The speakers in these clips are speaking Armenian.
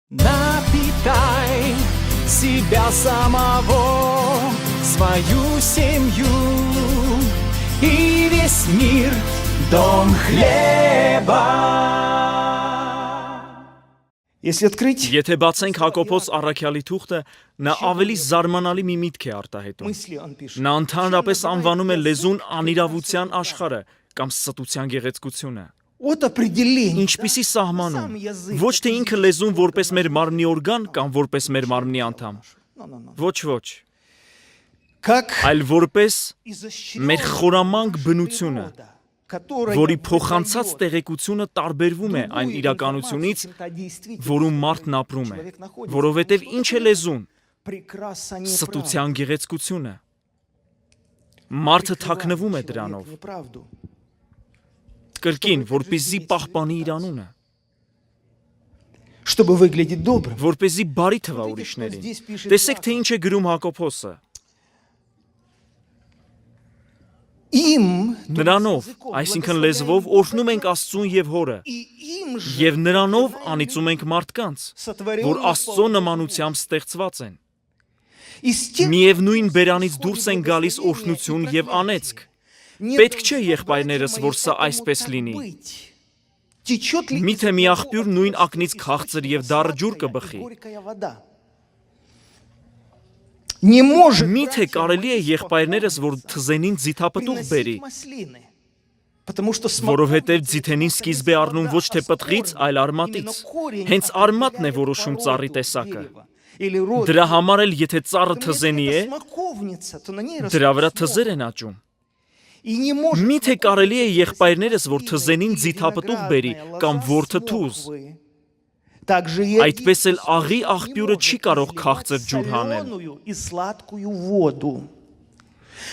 Напитай себя самого, свою семью и весь мир, дом хлеба. Если открыть Եթե բացենք Հակոբոս առաքյալի թուղթը, նա ավելի զարմանալի մի միտք է արտահայտում։ мысли он пишет. Նա ընդհանրապես անվանում է լեզուն անիրավության աշխարհը կամ ստության գեղեցկությունը։ От определения. Ինչպիսի սահմանում։ Ոչ թե ինքը լեզուն որպես մեր մարմնի օրգան կամ որպես մեր մարմնի անդամ։ Ոչ։ Как Այլ որպես изощренная մեր խորամանկ բնությունը, природа, которая որի փոխանցած выдает տեղեկությունը տարբերվում է այն другую իրականությունից, информацию, чем та действительность, որում մարդն ապրում է, человек находится. որովհետև ինչ է լեզուն, Прекрасно неправду. ստության գեղեցկությունը։ Մարդը թաքնվում է դրանով, Человек неправду. կրկին, որպեսզի պահպանի իր անունը, Чтобы выглядеть добрым. որպեսզի բարի թվա ուրիշներին։ Տեսեք, թե ինչ է գրում Հակոբոսը։ Им, Նրանով, այսինքն լեզվով, օրհնում ենք Աստծուն եւ Հորը, и им же եւ նրանով անիծում ենք մարդկանց, որ сотворенные Աստծո по նմանությամբ ստեղծված են։ Из тех, Միևնույն բերանից դուրս են գալիս օրհնություն եւ անեծք։ не Պետք չէ, должно, եղբայրներս, братья որ мои, սա этому այսպես так լինի։ быть. Течет ли Միթե из մի одного աղբյուր նույն отверстия ակնից քաղցր եւ источника դառը ջուր сладкая и կբխի։ горькая вода? Не может, Միթե братья կարելի է мои, եղբայրներս, որ թզենին ձիթապտուղ բերի, приносить маслины, потому что որովհետև ձիթենին սկիզբ է առնում ոչ թե պտղից, այլ արմատից։ Հենց արմատն է որոշում ծառի տեսակը։ Դրա համար էլ եթե ծառը թզենի է, դրա վրա թզեր են աճում։ Միթե կարելի է եղբայրներս, որ թզենին ձիթապտուղ բերի կամ որդը թուզ։ Այդպես էլ աղի աղբյուրը չի կարող քաղցր ջուր հանել։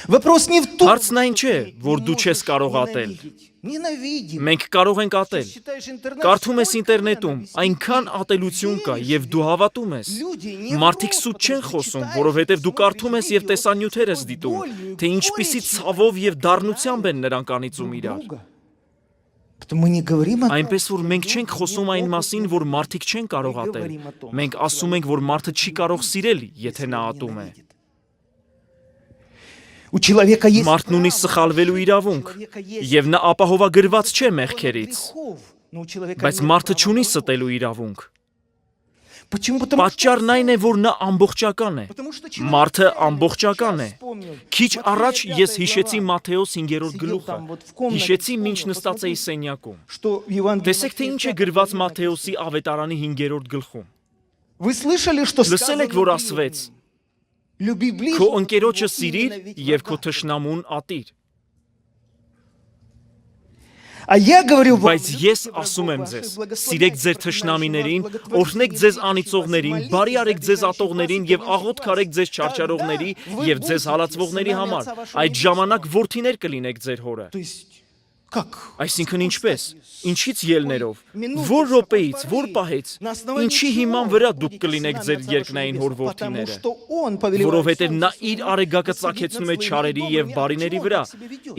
Հարցն այն չէ, որ դու չես կարող ատել։ Մենք կարող ենք ատել։ Կարդում ես ինտերնետում, այնքան ատելություն կա եւ դու հավատում ես։ Մարդիկ սուտ չեն խոսում, որովհետեւ դու կարդում ես եւ տեսանյութեր ես դիտում, թե ինչպիսի ցավով եւ դառնությամբ են նրանք անիծում իրար։ Այնպես որ մենք չենք խոսում այն մասին, որ մարդիկ չեն կարող ատել։ Մենք ասում ենք, որ մարդը չի կարող սիրել, եթե նա ատում է։ Մարդն ունի սխալվելու իրավունք, եւ նա ապահովագրված չէ մեղքերից, բայց մարդը չունի ստելու իրավունք։ Պատճառն այն է, որ նա ամբողջական է։ Մարդը ամբողջական է։ Քիչ առաջ ես հիշեցի Մատթեոս 5-րդ գլուխը։ Հիշեցի, մինչ նստած էի սենյակում։ Տեսեք, թե ինչ է գրված Մատթեոսի ավետարանի 5-րդ գլխում։ Լսել եք, որ ասվեց. Քո ընկերոջը սիրիր եւ քո թշնամուն ատիր։ Բայց ես ասում եմ ձեզ, սիրեք ձեր թշնամիներին, օրհնեք ձեզ անիծողներին, բարի արեք ձեզ ատողներին եւ աղոթք արեք ձեզ չարչարողների եւ ձեզ հալածվողների համար։ Այդ ժամանակ որդիներ կլինեք ձեր հորը։ Այսինքն ինչպես։ Ինչից ելներով։ Որ րոպեից, որ պահից։ Ինչի հիման վրա դուք կլինեք ձեր երկնային հոր որդիները։ Որովհետև նա իր արեգակը ծագեցնում է չարերի եւ բարիների վրա։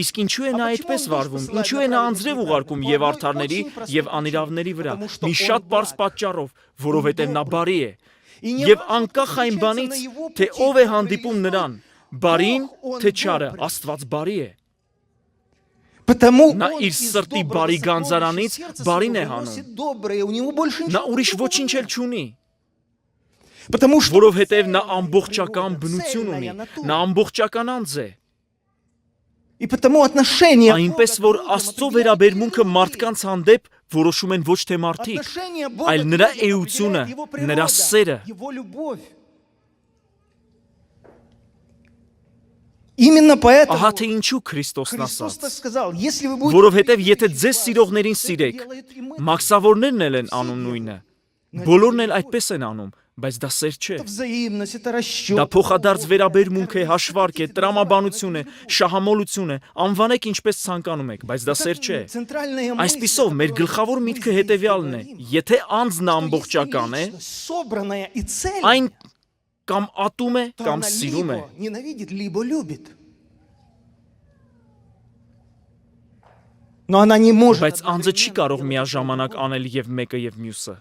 Իսկ ինչու է նա այդպես վարվում։ Ինչու է նա անձրև ուղարկում եւ արդարների եւ անիրավների վրա։ Մի շատ པարզ պատճառով, որովհետև նա բարի է։ Եվ անկախ այն բանից, թե ով է հանդիպում նրան, բարին, թե չարը, Աստված բարի է։ Նա իր սրտի բարի գանձարանից բարին է հանում։ Նա ուրիշ ոչինչ էլ չունի։ Որովհետև նա ամբողջական բնություն ունի, նա ամբողջական անձ է։ Այնպես որ Աստծո վերաբերմունքը մարդկանց հանդեպ որոշում են ոչ թե մարդիկ, այլ նրա էությունը, նրա սերը։ Ահա թե ինչու Քրիստոսն ասաց. որովհետև եթե ձեզ սիրողներին սիրեք, մաքսավորներն էլ են անում նույնը։ Բոլորն էլ այդպես են անում, բայց դա սեր չէ։ Դա փոխադարձ վերաբերմունք է, հաշվարկ է, տրամաբանություն է, շահամոլություն է, անվանեք ինչպես ցանկանում եք, բայց դա սեր չէ։ Այսպիսով մեր գլխավոր միտքը հետևյալն է. եթե անձն ամբողջական է, այն կամ ատում է, կամ սիրում է։ Բայց անձը չի կարող միաժամանակ անել եւ մեկը եւ մյուսը։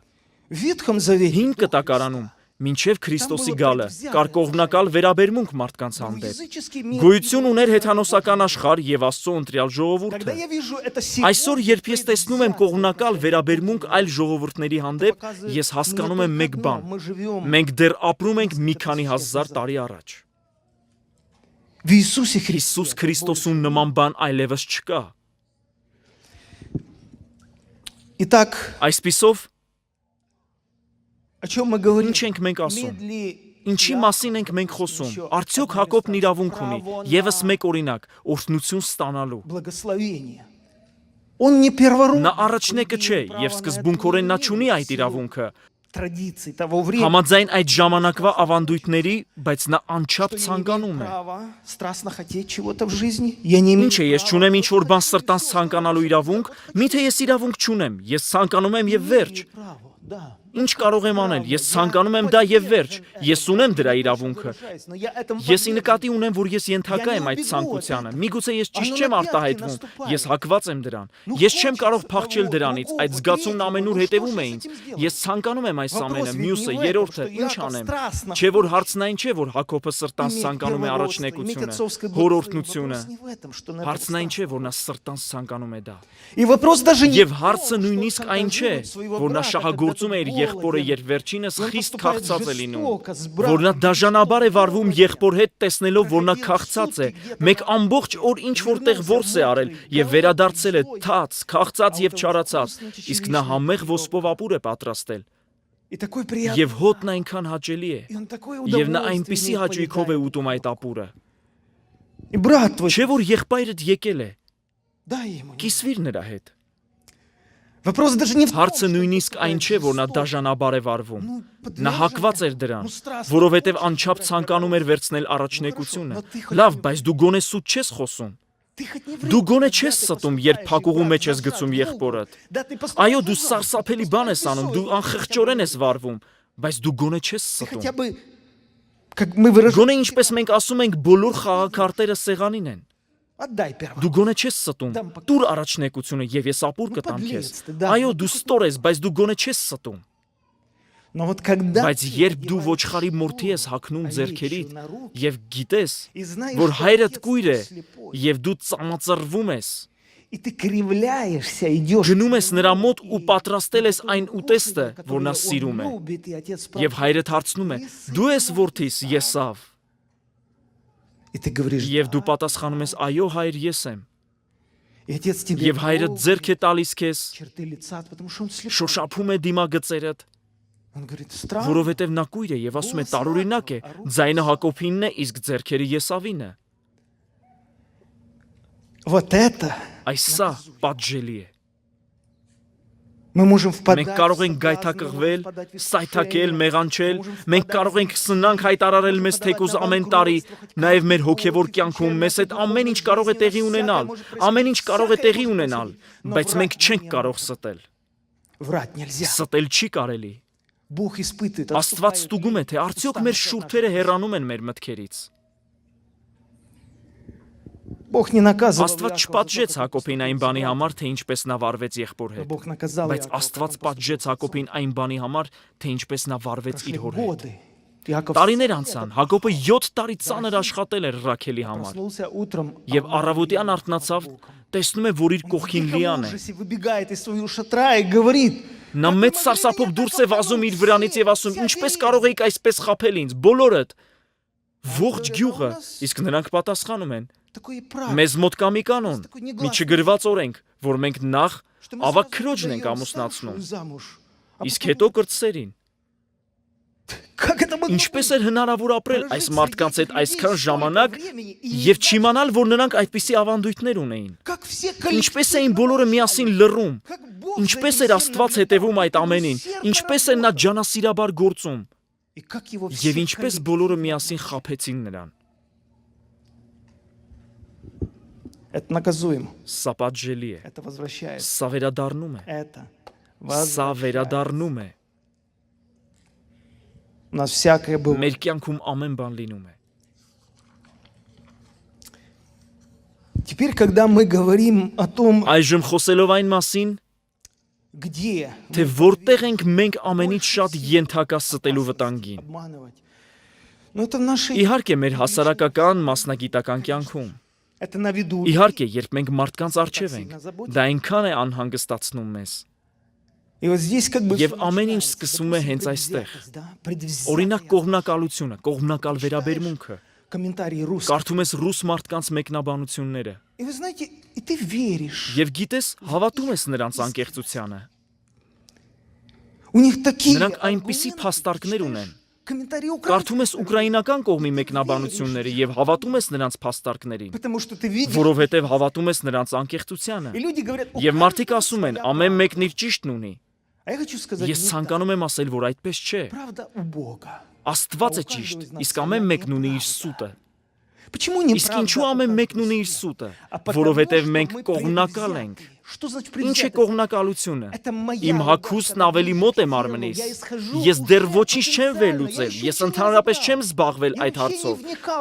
В Ветхом Завете Հին կտակարանում մինչև Քրիստոսի գալը կար կողմնակալ վերաբերմունք մարդկանց был հանդեպ։ языческий мир. Գոյություն ուներ հեթանոսական աշխարհ եւ Աստծո ընտրյալ Когда ժողովուրդը։ я вижу это Այսօր, երբ ես տեսնում եմ կողմնակալ վերաբերմունք այլ ժողովուրդների հանդեպ, ես հասկանում եմ մեկ բան. мы живем մենք դեռ ապրում ենք մի քանի հազար տարի առաջ։ в Иисусе Христе. Հիսուս Քրիստոսում նման բան այլևս չկա։ Итак, Այսպիսով, о чем мы говорим? ինչ ենք մենք ասում։ Имеет ли Ինչի մասին ենք մենք խոսում։ Արդյոք Հակոբն իրավունք ունի եւս մեկ օրինակ օրհնություն ստանալու։ благословение? Он не первородный. Նա առաջնեկը չէ եւ սկզբունքորեն նա չունի այդ իրավունքը։ Традиций того времени. Համաձայն այդ ժամանակվա ավանդույթների, բայց նա անչափ Что я имею ցանկանում է։ право страстно хотеть чего-то в жизни? Я не имею Ինչ է, ես չունեմ ինչ որ бան սրտանց ցանկանալու իրավունք, միթե ես իրավունք չունեմ, ես ցանկանում եմ եւ վերջ։ права. Да. Ինչ կարող եմ անել, ես ցանկանում եմ դա եւ վերջ։ Ես ունեմ դրա իրավունքը։ Но я этому Ես ի նկատի ունեմ, որ ես ենթակա եմ այդ ցանկությանը։ Միգուցե ես ճիշտ չեմ արտահայտվում, ես հակված եմ դրան։ Ես չեմ կարող փախչել դրանից, այդ զգացումն ամենուր հետևում է ինձ։ Ես ցանկանում եմ այս ամենը, մյուսը, երրորդը, ինչ անեմ։ Չէ որ հարցն այն չէ, որ Հակոբը սրտանց ցանկանում է առաջնեկությունը, հորորդությունը։ Հարցն այն չէ, որ նա սրտանց ցանկանում է դա։ И вопрос даже не Եվ հարցը նույնիսկ այն չէ, որ նա շահագործում է իր եղբորը, երբ վերջինս խիստ քաղցած է լինում, որ նա դաժանաբար է վարվում եղբոր հետ տեսնելով, որ նա քաղցած է, մեկ ամբողջ օր ինչ որտեղ որս է արել եւ վերադարձել է թաց, քաղցած եւ չարացած, իսկ նա համեղ ոսպով ապուր է պատրաստել։ И такой приятный. Եվ հոտն այնքան հաճելի է, И он такое եւ նա удовольствие այնպիսի имеет հաճույքով է поедать. ուտում այդ ապուրը։ И брат твой, Չէ որ եղբայրդ եկել է, дай ему. կիսվիր նրա հետ։ Вопрос даже не в том, Հարցը что նույնիսկ այն չէ, որ նա жесток. դաժանաբար է վարվում։ Ну, Նա հակված էր դրան, որովհետև անչափ ցանկանում էր վերցնել առաջնեկությունը։ Լավ, բայց դու գոնե սուտ չես խոսում։ Ты хоть не Դու ври, գոնե когда չես ты ստում, поступаешь, երբ փակուղու մեջ ես брат, գցում за եղբորդ։ другого. Да ты поступаешь Այո, դու ужасно, սարսափելի ты բան ես поступаешь անում, դու безсовестно, անխղճորեն ես վարվում, բայց դու գոնե չես Ты хотя ստում։ бы, как мы выражаем, Գոնե ինչպես մենք ասում ենք, բոլոր խաղաքարտերը սեղանին են։ отдай первого. Դու գոնե չես ստում։ Տուր առաջնեկությունը եւ ես ապուր կտամ քեզ։ Այո, դու ստոր ես, բայց դու գոնե չես ստում։ Но вот когда Բայց ты երբ դու одеваешь ոչխարի մորթի ես հագնում овечью ձեռքերիդ на руки եւ գիտես, и знаешь, որ что հայրդ отец կույր է твой слепой, եւ դու ծամածրվում ես, и ты кривляешься, идешь գնում ես նրա մոտ ու պատրաստել ես այն ուտեստը, որ նա սիրում է։ Եվ հայրդ հարցնում է. «Դու ես որդիս, Եսավ»։ И ты говоришь, Եվ դու պատասխանում ես. «Այո, հայր, ես եմ»։ и отец тебе Եվ հայրդ ձեռք է տալիս քեզ, черты лица, потому что он слепой. շոշափում է դիմագծերդ, Он говорит, странно. որովհետև նա կույր է եւ ասում է տարօրինակ է, ձայնը Հակոբինն է, իսկ ձեռքերը Եսավինը։ Вот это Այս սա պատժելի է։ мы можем впадать Մենք կարող в ենք соблазн, գայթակղվել, можем впадать в սայթակել, искушение, մեղանչել, можем մենք впадать կարող в ենք սնանք հայտարարել մեզ թեկուզ ամեն տարի, նաև մեր հոգևոր կյանքում, մեզ հետ ամեն ինչ կարող է տեղի ունենալ, ամեն ինչ կարող է տեղի ունենալ, բայց մենք չենք կարող ստել։ Врать нельзя. Ստել չի կարելի։ Бог испытывает. Աստված ստուգում է, թե արդյոք մեր շուրթերը հեռանում են մեր մտքերից։ Бог не наказывал Աստված Иакова չպատժեց за то, как Հակոբին այն բանի համար, թե ինչպես նա վարվեց եղբոր Но հետ, Бог наказал բայց Иакова, Աստված как он պատժեց поступил с Հակոբին այն բանի համար, թե ինչպես նա վարվեց Прошли իր հոր հետ։ годы. Иаков Տարիներ անցան, Հակոբը 7 տարի ծանր աշխատել էր Ռաքելի համար, проснулся утром. եւ առավոտյան արթնացավ, տեսնում է, որ իր կողքին Լիան է։ Выбегает из своего шатра и говорит: Նա մեծ սարսափով դուրս է վազում իր վրանից եւ ասում. «Ինչպես կարող եք այսպես խաբել ինձ, բոլորդ»։ Ողջ գյուղը, իսկ նրանք պատասխանում են. такое право. «Մեզ մոտ կա մի կանոն, մի չգրված օրենք, որ մենք նախ что мы ավակ сразу քրոջն ենք выдаём ամուսնացնում, старшую замуж, а իսկ потом հետո կրտսերին»։ Как это могло Ինչպես быть? էր հնարավոր ապրել այս մարդկանց հետ այսքան ժամանակ եւ եւ չիմանալ, որ նրանք այդպիսի ավանդույթներ ունեին։ как все Ինչպես էին բոլորը միասին լռում, ինչպես էր Աստված հետևում այդ ամենին, ինչպես էր նա ջանասիրաբար գործում, եւ ինչպես բոլորը միասին խաբեցին նրան։ Это наказуемо. Սա պատժելի է, Это возвращается. սա վերադառնում է, Это սա возвращается. վերադառնում է։ У нас всякое было. Մեր կյանքում ամեն բան լինում է։ Теперь, когда мы говорим о том, Այժմ խոսելով այն մասին, Где թե որտեղ ենք մենք ամենից շատ ենթակա ստելու վտանգին։ обманывать? Ну, это в нашей... Իհարկե, մեր հասարակական մասնագիտական կյանքում։ Это на виду. Իհարկե, երբ մենք մարդկանց առջև ենք, դա այնքան է անհանգստացնում մեզ։ И вот здесь как бы... Եվ ամեն ինչ սկսում է հենց այստեղ։ Օրինակ կողմնակալությունը, կողմնակալ վերաբերմունքը։ Комментарии русские. Կարդում ես ռուս մարդկանց մեկնաբանությունները։ И вы знаете, и ты веришь. Եվ գիտես, հավատում ես նրանց անկեղծությանը։ У них такие... Նրանք այնպիսի փաստարկներ ունեն։ Комментарии Կարդում ես ուկրաինական կողմի մեկնաբանությունները եւ հավատում ես նրանց փաստարկներին, Потому что ты видишь... որովհետեւ հավատում ես նրանց անկեղծությանը։ И люди говорят... Եվ մարդիկ ասում են, ամեն մեկն իր ճիշտն ունի։ А я хочу сказать... Ես ցանկանում եմ ասել, որ այդպես չէ։ Правда у Бога. Աստված է ճիշտ, իսկ ամեն մեկն ունի իր սուտը։ Почему не Իսկ ինչու ամեն մեկն ունի իր սուտը, որովհետև մենք կողմնակալ ենք։ Что значит Ինչ է предвзятость? կողմնակալությունը։ Իմ հագուստն ավելի մոտ է մարմնիս։ Ես դեռ ոչինչ չեմ վերլուծել, ես ընդհանրապես չեմ զբաղվել այդ հարցով,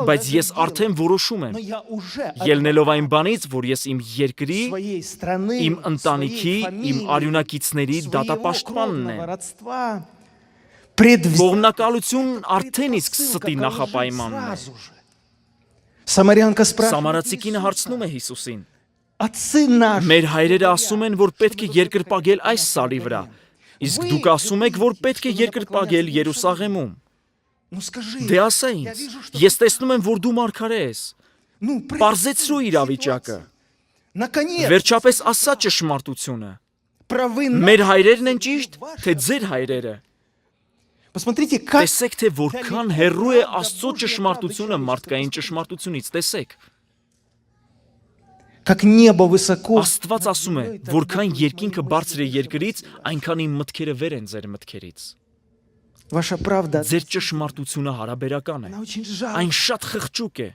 բայց ես արդեն որոշում եմ, Но я уже ելնելով այն բանից, որ ես իմ երկրի, своей страны, իմ ընտանիքի, իմ արյունակիցների դատապաշտպանն եմ։ родства, предвзятость. Կողմնակալությունն արդեն իսկ ստի նախապայմանն է։ Самарянка спрашивает, Սամարացի կինը հարցնում է Հիսուսին. отцы наши, Մեր հայրերը ասում են, որ պետք է երկրպագել այս սարի վրա, իսկ դուք ասում եք, որ պետք է երկրպագել Երուսաղեմում։ ну скажи, Դե ասա ինձ, ես տեսնում եմ, որ դու մարգարե ես։ ну, Պարզեցրու իրավիճակը։ наконец, Վերջապես ասա ճշմարտությունը։ правы Մեր հայրերն են ճիշտ, թե ձեր հայրերը։ Посмотрите, как Տեսեք, թե որքան հեռու է Աստծո ճշմարտությունը մարդկային ճշմարտությունից, տեսեք։ как небо высоко. Աստված ասում է, որքան երկինքը բարձր է երկրից, այնքան իմ մտքերը վեր են ձեր մտքերից։ Ваша правда, Ձեր ճշմարտությունը հարաբերական է։ она очень жаль. Այն շատ խղճուկ է։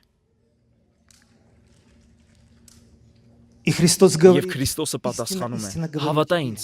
И Христос Եվ говорит, Քրիստոսը պատասխանում истинно է. говорю Հավատա тебе, ինձ,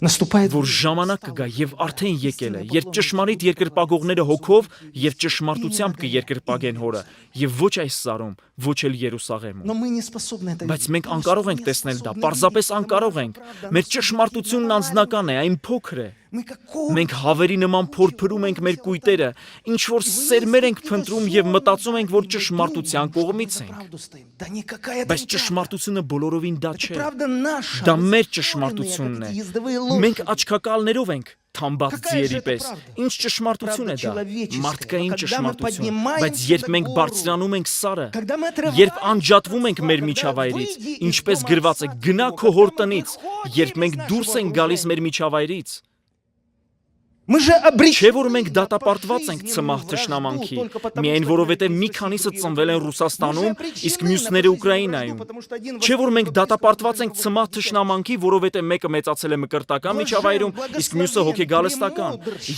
наступает որ ժամանակ կգա եւ արդեն եկել է, երբ ճշմարիտ երկրպագողները հոգով եւ ճշմարտությամբ կերկրպագեն հորը, եւ ոչ այս սարում, ոչ էլ Երուսաղեմում։ Но мы не способны это Բայց видеть. մենք անկարող ենք տեսնել դա, պարզապես անկարող ենք։ Մեր ճշմարտությունն անձնական է, այն փոքր է։ Мы как Մենք հավերի նման փորփրում ենք մեր կույտերը, ինչ որ սերմեր ենք փնտրում եւ մտածում ենք, որ ճշմարտության կողմից ենք։ правду стоим. Да никакая это Բայց не ճշմարտությունը բոլորովին դա Это չէ։ правда наша. Դա մեր Мы ճշմարտությունն է։ как эти ездовые лошади. Մենք աչքակալներով ենք թամբած Какая ձիերի же это պես։ правда? Ինչ ճշմարտություն է դա։ Правда Մարդկային человеческая. Когда мы ճշմարտություն։ поднимаемся Բայց երբ над մենք гору, բարձրանում ենք սարը, Когда мы отрываемся երբ անջատվում ենք մեր когда միջավայրից, выйди из ինչպես дома գրված է, отца գնա твоего, քո հոր когда мы տնից, выходим երբ из մենք нашего դուրս ենք գալիս окружения, մեր միջավայրից, Мы же Չէ обречены որ մենք на դատապարտված ենք пожизненную ցմահ вражду թշնամանքի, только потому, միայն что որովհետև один մի из քանիսը евреев ծնվել են Мы же Ռուսաստանում, обречены իսկ на մյուսները пожизненную Ուկրաինայում։ вражду, потому что один Չէ որ մենք воспитывается դատապարտված ենք в ցմահ թշնամանքի, որովհետև մեկը մեծացել է մկրտական միջավայրում, իսկ մյուսը հոգեգալստական։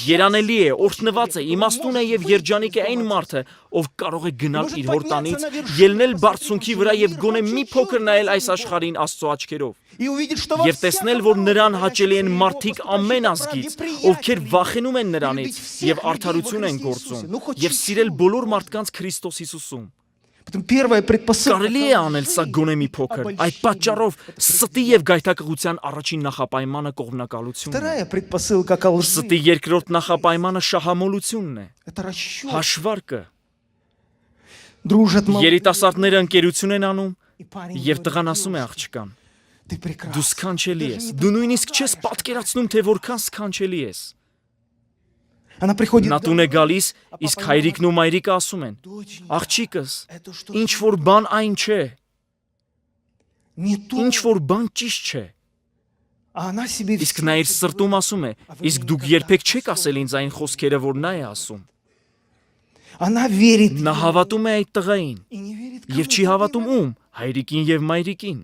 Երանելի է, օրհնված է, իմաստուն է եւ երջանիկ է այն մարդը, ով կարող է գնալ իր հոր տանից, ելնել բարձունքի վրա եւ գոնե մի փոքր նայել այս աշխարհին Աստծո աչքերով։ И увидит, что во Եվ տեսնել, որ նրան հաճելի են մարդիկ ամեն ազգից, ովքեր վախենում են նրանից եւ արդարություն են գործում, եւ սիրել բոլոր մարդկանց Քրիստոս Հիսուսում։ Потом первая предпосылка. Կարելի է անել սա գոնե մի փոքր։ Այդ պատճառով ստի եւ գայթակղության առաջին նախապայմանը կողմնակալությունն է։ Вторая предпосылка ко лжи. Ստի երկրորդ նախապայմանը շահամոլությունն է, Это расчет. հաշվարկը։ Дружат молодые. Երիտասարդները ընկերություն են անում И парень եւ говорит, տղան ասում է «Девушка, աղջկան. ты прекрасна». Դու սքանչելի ես։ Даже не Դու նույնիսկ չես представляешь. պատկերացնում, թե որքան սքանչելի ես։ Она приходит Նա տուն է домой. գալիս, իսկ հայրիկն ու մայրիկը ասում են. Доченька, Աղջիկս, это что? ինչ որ բան այն չէ, Не то. ինչ որ բան ճիշտ չէ։ А она себе Իսկ նա իր սրտում ասում է. Իսկ դուք երբեք չեք ասել ինձ այն խոսքերը, որ նա է ասում։ Она верит Նա հավատում է այդ տղային и не верит եւ кому? չի հավատում ում՝ հայրիկին եւ մայրիկին։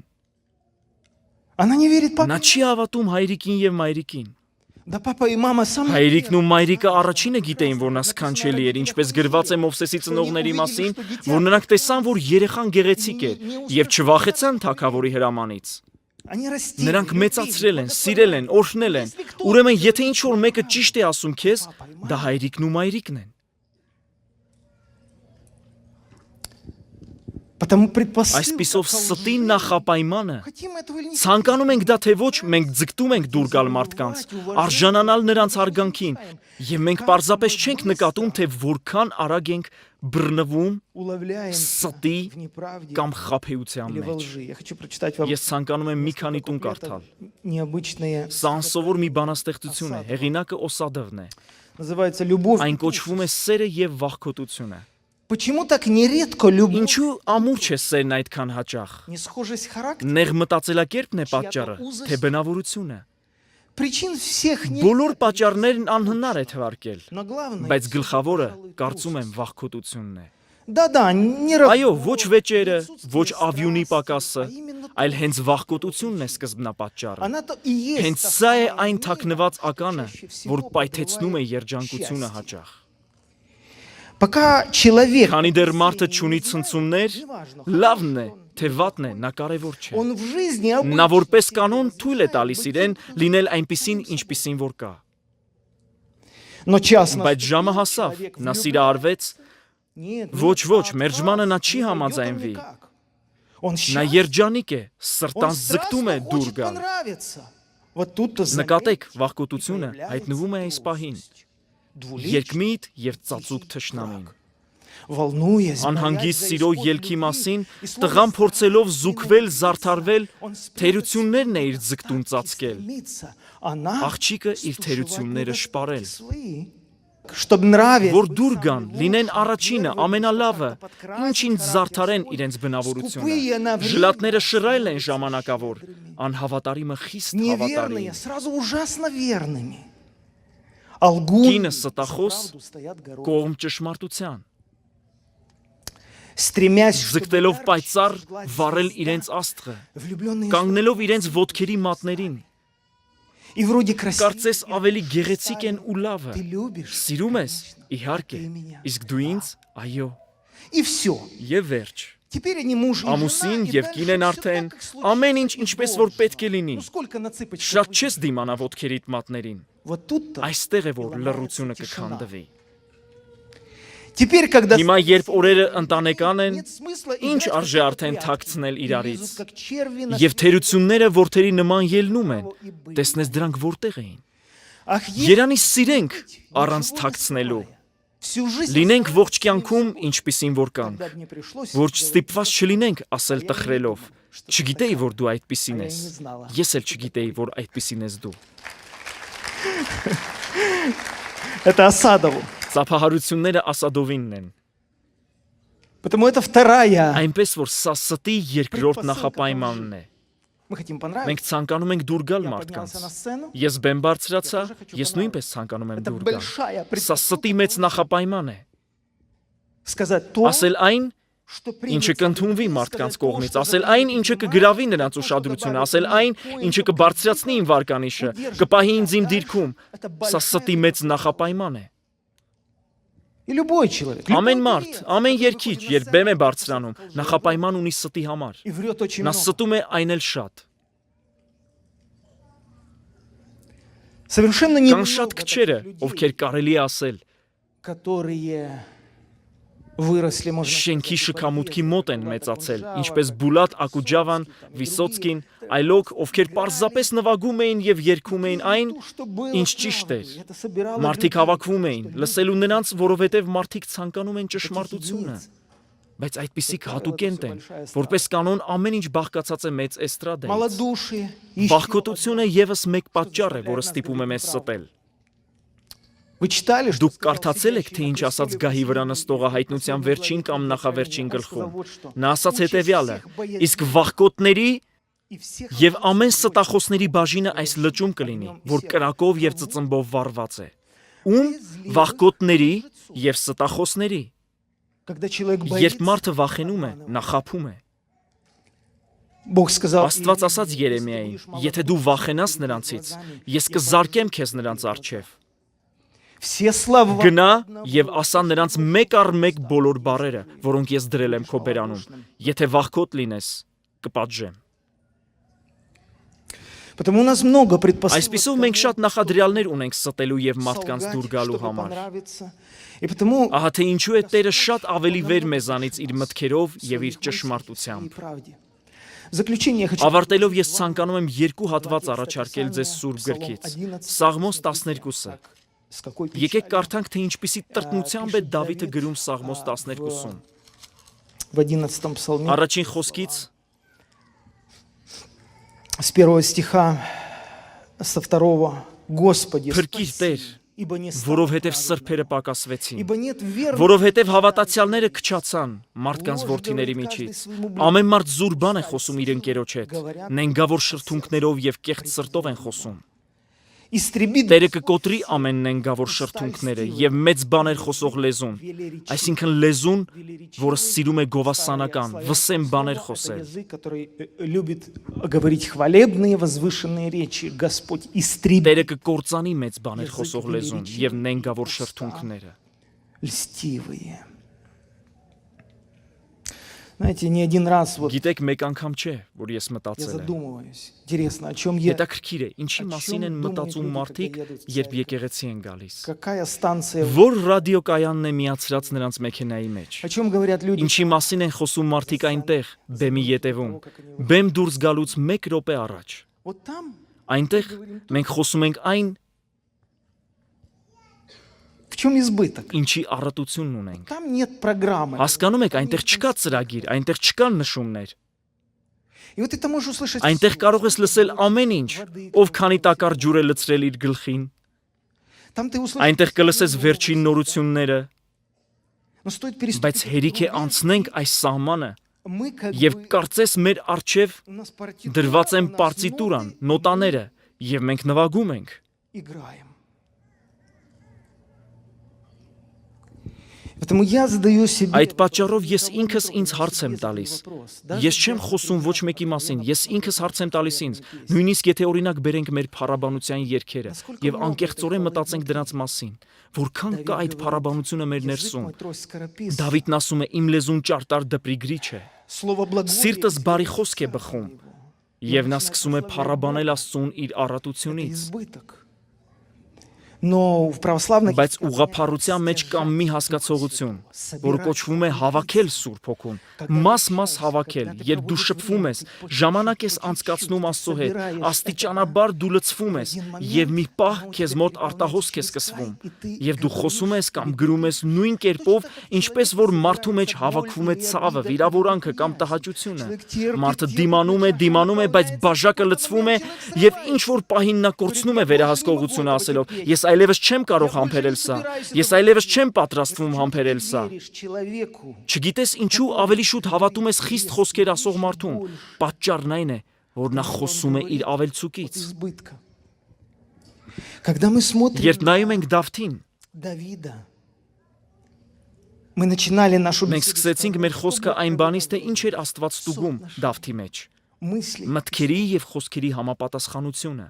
Она не верит папе. Նա չի հավատում հայրիկին եւ մայրիկին։ Да папа и мама сам. Հայրիկն ու մայրիկը առաջինը գիտեին, որ նա սքանչելի էր, ինչպես գրված է Մովսեսի ծնողների մասին, որ նրանք տեսան, որ երեխան գեղեցիկ էր եւ չվախեցան թագավորի հրամանից։ Они растили. Նրանք մեծացրել են, սիրել են, օրհնել են։ Ուրեմն, եթե ինչ որ մեկը ճիշտ է ասում քեզ, դա հայրիկն ու մայրիկն են։ Потому предпосылка Այսպիսով ко ստի лжи. նախապայմանը Хотим этого или не ցանկանում ենք դա թե ոչ, մենք ձգտում ենք դուր գալ մարդկանց, արժանանալ նրանց հարգանքին, եւ մենք պարզապես չենք նկատում, թե որքան արագ ենք բռնվում уловляем ստի в неправде կամ խաբեության или во մեջ։ лжи. Я хочу прочитать вам Ես ցանկանում եմ մի քանի տուն կարդալ։ необычные. Սա անսովոր մի բանաստեղծություն է, հեղինակը Օսադովն է։ Называется «Любовь». Այն կոչվում է սերը եւ վախկոտությունը։ Почему так нередко любовь? Ինչու ամուր չէ սերն այդքան հաճախ։ Несхожесть характера. Նեղ մտածելակերպն է պատճառը, թե բնավորությունը։ Причин всех нет. Բոլոր պատճառներն անհնար է թվարկել, Но главное, բայց գլխավորը կարծում եմ վախկոտությունն է։ да-да, не Այո, ոչ վեճերը, ոչ ավյունի պակասը, այլ հենց վախկոտությունն է սկզբնապատճառը։ Она-то и есть. Հենց та սա է самая այն вина, թաքնված ականը, чаще всего որ պայթեցնում է подрывает երջանկությունը счастье. հաճախ։ Пока человек, Քանի դեռ մարդը չունի ցնցումներ, լավն է, թե վատն է, նա կարևոր չէ։ он в жизни Նա որպես կանոն թույլ է տալիս իրեն լինել այնպիսին, ինչպիսին որ կա։ Но часто Բայց ժամը հասավ, նա սիրահարվեց, ոչ, մերջմանը նա չի համաձայնվի։ Он Նա երջանիկ է, սրտանց ձգտում է դուր գալ։ Вот тут-то Նկատեք, վախկոտությունը հայտնվում է այս պահին։ Երկմիտ եւ ծածուկ թշնամին։ волнуясь, Անհանգիստ սիրո ելքի մասին, տղան փորձելով զուգվել, զարդարվել, թերություններն է իր ձգտում ծածկել։ Աղջիկը իր թերությունները շպարել։ чтобы нравиться, Որ դուր գան, լինեն առաջինը, ամենալավը, ինչին զարդարեն իրենց բնավորությունը։ Ժլատները շռայլ են ժամանակավոր, անհավատարիմը խիստ неверные հավատարիմ։ сразу ужасно верными. А лгун Կինը ստախոս, правду стоят горой. կողմ ճշմարտության, Стремясь, чтобы ձգտելով ярче պայծառ зажглась վառել звезда, իրենց աստղը, влюбленные կանգնելով իրենց ոտքերի մատներին, и вроде красивые, կարծես ավելի գեղեցիկ են ու լավը։ ты любишь, Սիրում ես, իհարկե, իսկ դու ինձ, այո, и все. եւ վերջ։ Теперь они муж и Ամուսին жена, и եւ дальше կին են всё արդեն, так, как случилось ամեն ինչ и ինչպես որ должно. պետք է լինի։ Ну сколько на цыпочках Շատ ходить? չես դիմանա ոտքերիդ մատներին։ Вот тут-то Այստեղ է որ и լռությունը ломается тишина. կքանդվի։ Теперь, когда Հիմա երբ օրերը ընտանեկան են, нет смысла ինչ играть в արժե какие-то արդեն прятки. թաքցնել И իրարից։ лезут, как черви на Եվ шею. թերությունները որդերի նման ելնում են։ Տեսնես դրանք որտեղ էին։ Ах, Երանի սիրենք առանց թաքցնելու։ всю жизнь Լինենք ողջ կյանքում ինչպիսին որ կանք, когда мне пришлось որ делать ստիպված չլինենք ասել տխրելով։ Չգիտեի որ դու այդպիսին ես։ Ես էլ չգիտեի որ այդպիսին ես դու։ это Осадову. Ծափահարությունները Ասադովինն են։ Потому это вторая. Այնպես որ սա ստի երկրորդ նախապայմանն է։ Мы хотим Մենք понравиться. ցանկանում ենք դուր գալ Я մարդկանց։ поднялся на сцену. Ես բեմ բարձրացա, ես նույնպես ցանկանում եմ Это դուր գալ։ большая Սա ստի մեծ նախապայման է։ сказать то, Ասել այն, что ինչը примется կընդունվի в любви, մարդկանց сказать то, կողմից, что ասել заведет այն, ինչը внимание, կգրավի նրանց то, что ուշադրությունը, добавит ասել այն, point, ինչը կբարձրացնի իմ վարկանիշը, կպահի ինձ իմ դիրքում։ Это Սա большая ստի մեծ նախապայման է։ И любой человек. Ամեն любой մարդ, певец, ամեն который երկիչ, выходит на երբ բեմ է сцену, բարձրանում, лжет նախապայման ունի ստի համար։ и врет очень Նա много. ստում է այն էլ շատ։ Совершенно Կան немного շատ таких քչերը, людей, ովքեր կարելի է ասել, которые выросли, можно շենքի сказать, շքամուտքի подъезде, մոտ են Булат մեծացել, Акуджава, ինչպես Բուլատ Ակուջավան, Վիսոցկին, Վիսոցկին, другие, այլոք, ովքեր պարզապես նվագում էին եւ երգում էին այն, то, что было ինչ ճիշտ էր։ правдой, это собирало Մարդիկ людей, հավաքվում էին, что լսելու նրանց, որովհետև մարդիկ ցանկանում են таких ճշմարտությունը։ единиц. Բայց այդպիսիք հատուկենտ են, որպես կանոն ամեն ինչ բաղկացած է մեծ էստրադայից։ Малодушие, ищет Բախկոտությունը եւս մեկ պատճառ է, որը ստիպում է մեզ ստել։ Вы читали, что Դուք կարդացել եք, թե ինչ ասաց գահի վրա նստողը հայտնության վերջին կամ նախավերջին գլխում։ Նա ասաց հետևյալը. իսկ վախկոտների եւ ամեն ստախոսների բաժինը այս լճում կլինի, որ կրակով եւ ծծմբով վառված է։ Ում վախկոտների եւ ստախոսների։ когда человек Երբ боится, մարդը վախենում է, նա խաբում է։ Бог сказал, Աստված ասաց Երեմիային. եթե դու վախենաս նրանցից, ես կզարկեմ քեզ նրանց առջև։ все слова Գնա եւ ասա նրանց մեկ առ մեկ բոլոր բառերը, որոնք ես դրել եմ քո բերանում։ Եթե վախկոտ լինես, կպատժեմ։ Потому у нас много предпосылок. Այսպիսով մենք շատ նախադրյալներ ունենք ստելու եւ մարդկանց դուր գալու чтобы համար։ понравиться. И потому Ահա թե ինչու է Տերը շատ ավելի վեր մեզանից իր մտքերով եւ իր и ճշմարտությամբ։ правде. В заключение я хочу Ավարտելով ես ցանկանում եմ երկու հատված առաջարկել ձեզ Սուրբ գրքից։ Սաղմոս 12-ը։ с какой Եկեք կարդանք, թե ինչպիսի տրտմությամբ է Դավիթը գրում Սաղմոս 12-ում։ в 11 псалме Առաջին խոսքից с 1 стиха, со 2: Господи, Փրկիր Տեր, ибо не որովհետև սրբերը պակասվեցին, ибо нет веры. որովհետև հավատացյալները քչացան մարդկանց որդիների միջից։ Ամեն մարդ զուր բան է խոսում իր ընկերոջ հետ, նենգավոր շրթունքներով եւ կեղծ սրտով են խոսում։ Истребит Տերը կկոտրի ամեն նենգավոր շրթունքները եւ մեծ բաներ խոսող լեզուն, այսինքն լեզուն, որը սիրում է գովասանական, վսեմ բաներ խոսել։ язык, который любит говорить хвалебные, возвышенные речи. Господь истребит Տերը կկործանի մեծ բաներ խոսող լեզուն եւ նենգավոր շրթունքները։ льстивые. Знаете, не один раз вот Գիտեք, մեկ անգամ չէ, որ ես я մտածել եմ։ задумываюсь. Интересно, о чем я, Հետաքրքիր է, ինչի մասին են մտածում մարդիկ, երբ եկեղեցի են галիս։ какая станция, Որ ռադիոկայանն է միացրած նրանց մեքենայի մեջ։ о чем говорят люди, Ինչի մասին են խոսում մարդիկ այնտեղ, բեմի ետևում։ Բեմ դուրս գալուց 1 րոպե առաջ։ вот там, Այնտեղ մենք խոսում ենք այն, в чем избыток. ինչի առատությունն ունենք։ Там нет программы. Հասկանում եք, այնտեղ չկա ծրագիր, այնտեղ չկան նշումներ։ И вот ты можешь услышать Այնտեղ всё. կարող ես լսել ամեն ինչ, ով քանի տակար ջուր է լցրել իր գլխին։ Там ты услышишь, Այնտեղ կլսես վերջին նորությունները, но стоит переступить բայց հերիք է эту անցնենք այս սահմանը мы как եւ бы կարծես մեր առջև у нас партитура, դրված են у нас պարծիտուրան, ноты, նոտաները եւ մենք նվագում ենք։ играем. Поэтому я задаю себе Այդ պատճառով ես ինքս ինձ հարց եմ տալիս։ вопрос. Ես չեմ խոսում ոչ մեկի մասին, ես ինքս հարց եմ տալիս ինձ։ Նույնիսկ եթե օրինակ բերենք մեր փառաբանության երգերը եւ անկեղծորեն մտածենք դրանց մասին, որքան կա այդ փառաբանությունը մեր ներսում։ Դավիթն ասում է՝ իմ լեզուն ճարտար դպրի գրիչ է։ Սիրտս բարի խոսք է բխում։ Եվ նա սկսում է փառաբանել Աստծուն իր առատությունից։ избыток. Но в православной Բայց ուղղափառության մեջ կա մի հասկացողություն, որը կոչվում է հավաքել Սուրբ Հոգուն, մաս-մաս հավաքել, երբ դու շփվում ես, ժամանակ ես անցկացնում Աստծո հետ, աստիճանաբար դու լցվում ես, եւ մի պահ քեզ մոտ արտահոսք է սկսվում, եւ դու խոսում ես կամ գրում ես նույն կերպով, ինչպես որ մարդու մեջ հավաքվում է ցավը, վիրավորանքը կամ տհաճությունը։ Մարդը դիմանում է, բայց բաժակը լցվում է եւ ինչ որ պահին նա կորցնում է վերահսկողությունը ասելով. Ես այլևս չեմ կարող համբերել սա։ Ես այլևս չեմ պատրաստվում համբերել սա։ Չգիտես ինչու ավելի շուտ հավատում ես խիստ խոսքեր ասող մարդուն։ Պատճառն այն է, որ նա խոսում է իր ավելցուկից։ избытка. Когда мы смотрим Երբ нայում ենք Դավթին, Давида, мы начинали нашу մենք սկսեցինք մեր խոսքը այն բանից, թե ինչ էր Աստված ստուգում Դավթի մեջ։ мысли. Մտքերի եւ խոսքերի համապատասխանությունը։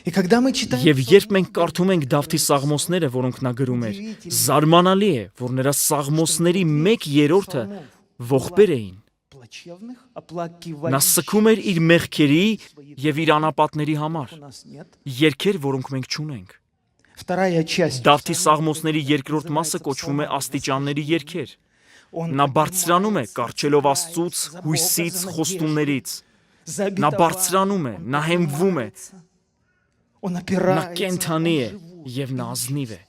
И когда мы читаем Եվ երբ մենք կարդում ենք Դավթի սաղմոսները, որոնք նա գրում էր, զարմանալի է, որ նրա սաղմոսների 1/3-ը ողբեր էին։ плачевных, Նա оплакивающих սկում էր իր մեղքերի եւ իր անապատների համար, у нас нет. երգեր, որոնք մենք չունենք։ Вторая часть. Դավթի սաղմոսների երկրորդ մասը կոչվում է աստիճանների երգեր։ Նա բարձրանում է, կարճելով Աստծուց, հույսից, խոստումներից։ Նա բարձրանում է, նա հեմվում է, Он նա опирается. կենթանի է եւ նա ազնիվ է։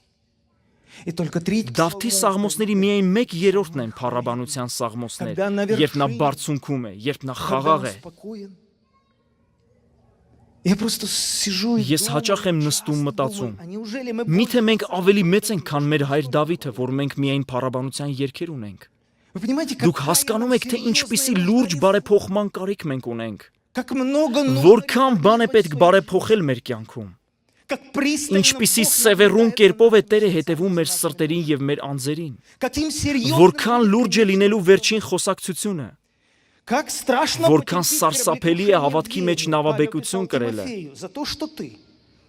И только третий Դավթի սաղմոսների միայն 1/3-ն են փառաբանության սաղմոսներ, երբ նա բարձունքում է, երբ նա խաղաղ է։ спокоен. Я просто сижу и Ես հաճախ եմ նստում մտածում. думаю, а неужели мы Միթե մենք ավելի մեծ ենք, քան մեր հայր Դավիթը, որ մենք միայն փառաբանության երգեր ունենք։ Вы понимаете, Դուք какая հասկանում եք, թե серьезная ինչպիսի нужда լուրջ есть? բարեփոխման կարիք մենք ունենք։ Как много нужно Որքան բան է делать պետք в своей բարեփոխել մեր կյանքում։ Как пристально Ինչպիսի Бог սևեռուն наблюдает կերպով է за Տերը нами. հետևում մեր սրտերին եւ մեր անձերին։ Каким серьезным Որքան լուրջ է լինելու վերջին խոսակցությունը։ Как страшно Որքան потерпеть սարսափելի է приобретение հավատքի մեջ веры, նավաբեկություն Павел կրելը։ Тимофею, за то, что ты.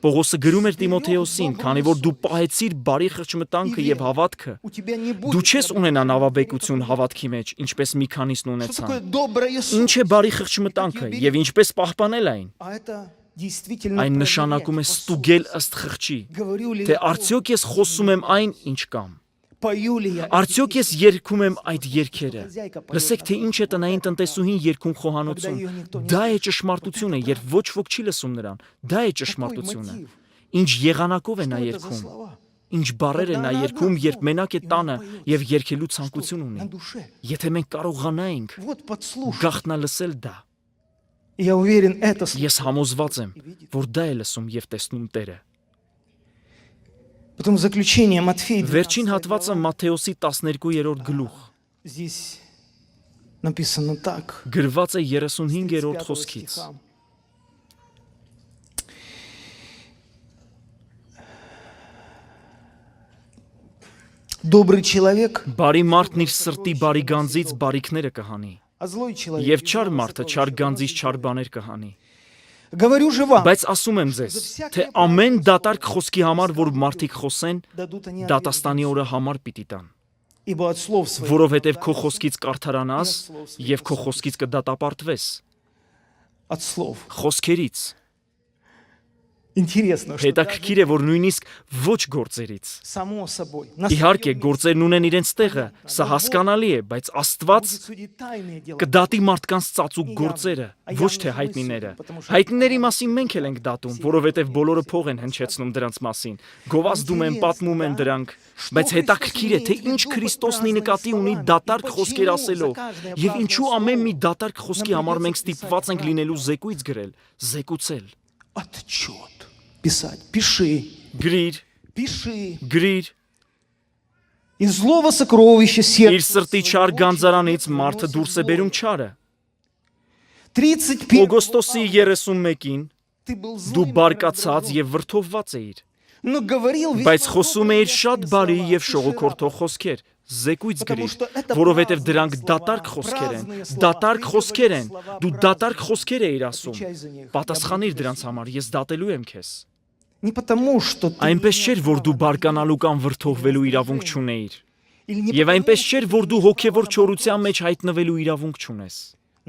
Պողոսը գրում էր Տիմոթեոսին, քանի որ դու պահեցիր բարի խղճմտանքը եւ հավատքը, у тебя не будет. դու չես ունենա նավաբեկություն հավատքի մեջ, ինչպես մի քանիսն Что ունեցան։ такое доброе слово? Ինչ է բարի խղճմտանքը եւ ինչպես պահպանել այն։ А это действительно Այն նշանակում է ստուգել ըստ խղճի, говорю ли թե я արդյոք ես խոսում եմ այն, ինչ կամ։ пою ли я Արդյոք ես երգում եմ այդ երգերը։ Լսեք, թե ինչ է տնային տնտեսուհին երգում խոհանոցում։ Դա է ճշմարտությունը, երբ ոչ ոք չի լսում նրան։ Դա է ճշմարտությունը։ Ինչ եղանակով է նա что это за երգում։ слова Ինչ բառեր է նա երգում, երբ մենակ է տանը եւ երգելու ցանկություն ունի։ на душе? Եթե մենք կարողանայինք Вот подслушай. գաղտնալսել դա, Я уверен, это слово. ես համոզված եմ, որ դա է լսում եւ տեսնում Տերը։ Потом заключение Матфея 12 Վերջին հատվածը Մատթեոսի 12-րդ գլուխ здесь написано так. գրված է 35-րդ 35 խոսքից։ стиха. Добрый человек, Բարի մարդն իր սրտի բարի գանձից բարիքները կհանի, а злой человек. եւ չար մարդը չար գանձից չար բաներ կհանի։ Говорю же вам, Բայց ասում եմ ձեզ, թե ամեն դատարկ խոսքի համար, որ մարդիկ խոսեն, дадут они ответ, դատաստանի օրը համար պիտի տան, ибо от слов своих որովհետեւ քո խոսքից կարդարանաս եւ քո խոսքից կդատապարտվես, от слов. խոսքերից։ Интересно, что Հետաքրքիր է, որ նույնիսկ ոչ գործերից։ само собой Իհարկե, գործերն ունեն իրենց տեղը, սա հասկանալի է, բայց Աստված будет судить тайные дела. կդատի մարդկանց ծածուկ գործերը, ոչ թե հայտնիները։ Հայտնիների մասին մենք էլ ենք դատում, որովհետև բոլորը փող են հնչեցնում դրանց մասին, գովազդում են, պատմում են դրանք, բայց հետաքրքիր է, թե ինչ Քրիստոսն ի նկատի ունի դատարկ խոսքեր ասելով, եւ ինչու ամեն մի դատարկ խոսքի համար մենք ստիպված ենք լինելու զեկույց գրել, զեկուցել։ Отчет. Писать. Пиши. Գրիր, Пиши. գրիր, Из злого сокровища իր сердца. սրտի չար գանձարանից մարդը դուրս է բերում չարը։ 31. Օգոստոսի 31-ին Ты был դու злым, բարկացած եւ վրդովված էիր, но говорил բայց весьма խոսում էիր շատ добрые բարի слова. եւ Пиши շողոքորթող рапорт. խոսքեր, զեկույց Потому գրիր, что это որովհետեւ праздные դրանք слова, դատարկ խոսքեր են, праздные слова. դատարկ Ты խոսքեր են, говоришь слова դու праздные. դատարկ խոսքեր էիր ասում։ Отвечай за них. Պատասխանիր դրանց համար, ես դատելու եմ քեզ։ Не потому, что ты Այնպես не չէր, որ դու прав, բարկանալու կամ վրդովվելու իրավունք չունեիր, или не եւ потому, այնպես что չէր, ты որ не դու прав հոգեվոր на չորության Бога. մեջ հայտնվելու իրավունք չունես։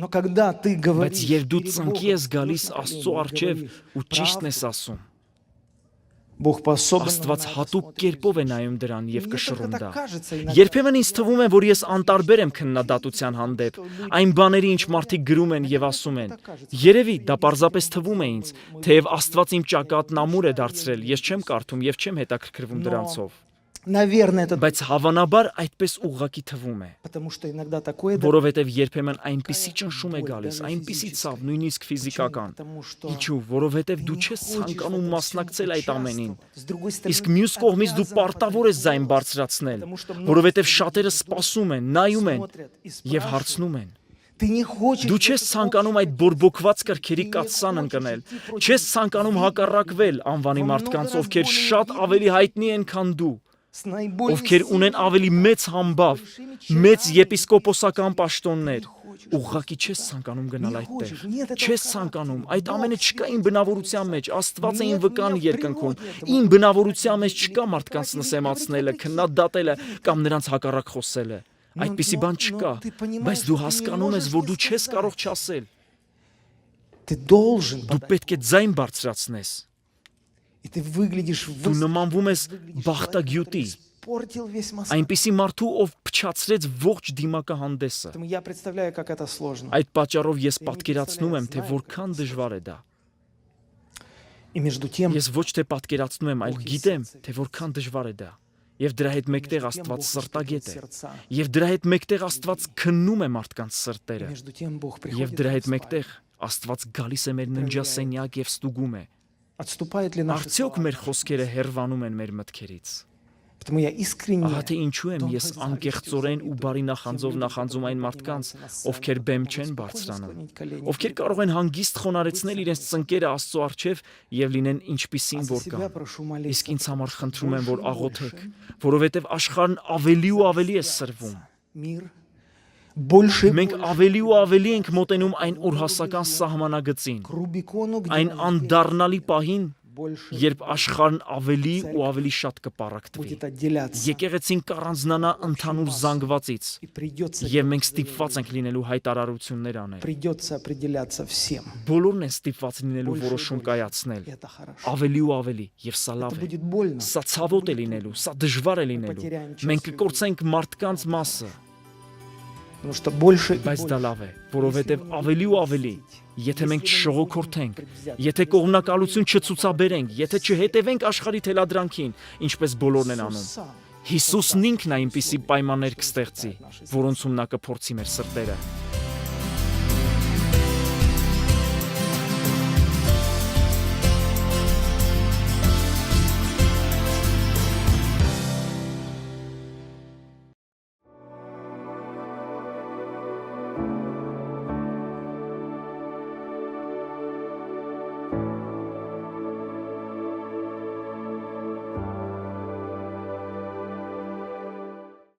Но когда ты Բայց говоришь երբ դու перед ծնկի Богом, ես գալիս встаешь на Աստծո колени и առջև говоришь ու ճիշտն ես правду, ասում, Бог по-особенному Աստված на это հատուկ смотрит. կերպով է նայում դրան եւ Мне կշռում только դա։ так кажется иногда. Երբեմն ինձ թվում է, որ ես անտարբեր եմ քննադատության հանդեպ, այն բաների, ինչ մարդիկ գրում են եւ ասում են։ Երևի դա պարզապես թվում է ինձ, թեև Աստված իմ ճակատն ամուր է դարձրել, ես չեմ կարդում եւ չեմ հետաքրքրվում դրանցով, Наверное, это բայց հավանաբար այդպես ուղղակի թվում է, потому что иногда такое որովհետեւ երբեմն այնպիսի ճնշում է գալիս, այնպիսի ցավ, նույնիսկ ֆիզիկական։ Потому что Ինչու, որովհետեւ դու не չես хочешь ցանկանում в этом մասնակցել всем այդ ամենին։ участвовать. С другой стороны, Իսկ մյուս կողմից դու обязан պարտավոր ես ձայն բարձրացնել, որովհետև շատերը սպասում են, նայում են եւ հարցնում են։ Ты не хочешь Դու չես ցանկանում այդ բորբոքված կրքերի կաթսան ընկնել, չես ցանկանում հակառակվել անվանի մարդկանց, ովքեր շատ ավելի հայտնի են, քան դու, с наиболее ովքեր ունեն ավելի մեծ համբավ, մեծ եպիսկոպոսական պաշտոններ։ Ուղղակի չես ցանկանում գնալ այդտեղ։ Չես ցանկանում, այդ ամենը չկա իմ բնավորության մեջ, Աստված է իմ վկան երկնքում։ Իմ բնավորության մեջ չկա մարդկանց նսեմացնելը, քննադատելը կամ նրանց հակառակ խոսելը։ Այդպիսի բան չկա, բայց դու հասկանում ես, որ դու չես կարող չասել։ Ты должен Դու պետք է ձայն բարձրացնես։ и ты выглядишь Դու նմանվում ես բախտագյուտի, испортил весь массаж. այնպիսի մարդու, ով փչացրեց ողջ դիմակահանդեսը։ Поэтому я представляю, как это сложно. Այդ պատճառով ես պատկերացնում եմ, թե որքան դժվար է դա։ И между тем, Ես ոչ թե պատկերացնում եմ, այլ գիտեմ, թե որքան դժվար է դա։ Եվ դրա հետ մեկտեղ Աստված սրտագետ է։ Եվ դրա հետ մեկտեղ Աստված քննում է մարդկանց սրտերը։ между тем Бог Եվ приходит դրա и հետ մեկտեղ Աստված գալիս է մեր ննջասենյակ եւ ստուգում է։ отступает ли наши Արդյոք слова? մեր խոսքերը հերվանում են մեր մտքերից։ Поэтому я искренне Ահա թե ինչու եմ ես անկեղծորեն ու բարի նախանձով նախանձում այն մարդկանց, ովքեր բեմ չեն բարձրանում, ովքեր կարող են հանգիստ խոնարեցնել իրենց ծնկերը Աստծո առջև եւ լինեն ինչպիսին որ себя կան։ прошу Իսկ молиться. ինձ համար խնդրում եմ, որ աղոթեք, որովհետեւ աշխարհն ավելի ու ավելի է սրվում։ Мир больше и Մենք больше ավելի ու ավելի ենք մոտենում այն օրհասական սահմանագծին, к Рубикону, где այն нас անդառնալի պահին, больше երբ աշխարհն ավելի ու ավելի շատ կպարակտվի։ будет отделяться. Եկեղեցին կառանձնանա ընդհանուր զանգվածից, И придется, եւ մենք ստիպված ենք լինելու հայտարարություններ անել։ придется определяться всем. Բոլորն են ստիպված լինելու որոշում կայացնել, Это хорошо. ավելի ու ավելի, եւ սա լավ Это է։ будет больно. Սա ցավոտ է լինելու, սա դժվար է լինելու։ Մենք կկորցենք մարդկանց մասը, Потому что больше и բայց դա больше. լավ է, որովհետեւ ավելի ու ավելի, եթե մենք չշողոքորթենք, եթե կողմնակալություն չցուցաբերենք, եթե չհետևենք աշխարհի թելադրանքին, ինչպես բոլորն են անում, Сам Հիսուսն ինքն է այնպիսի պայմաններ կստեղծի, որոնցում նա կփորձի մեր սրտերը։